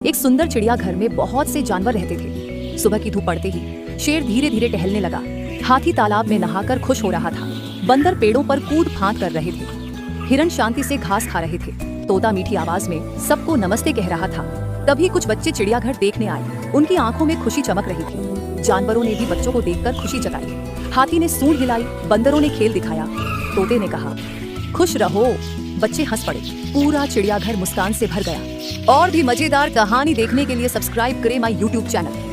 एक सुंदर चिड़ियाघर में बहुत से जानवर रहते थे। सुबह की धूप पड़ते ही शेर धीरे धीरे टहलने लगा। हाथी तालाब में नहाकर खुश हो रहा था। बंदर पेड़ों पर कूद फांद कर रहे थे। हिरण शांति से घास खा रहे थे। तोता मीठी आवाज में सबको नमस्ते कह रहा था। तभी कुछ बच्चे चिड़ियाघर देखने आए। उनकी आंखों में खुशी चमक रही थी। जानवरों ने भी बच्चों को देखकर खुशी जताई। हाथी ने सूंड हिलाई, बंदरों ने खेल दिखाया, तोते ने कहा खुश रहो। बच्चे हंस पड़े। पूरा चिड़ियाघर मुस्कान से भर गया। और भी मजेदार कहानी देखने के लिए सब्सक्राइब करें माय यूट्यूब चैनल।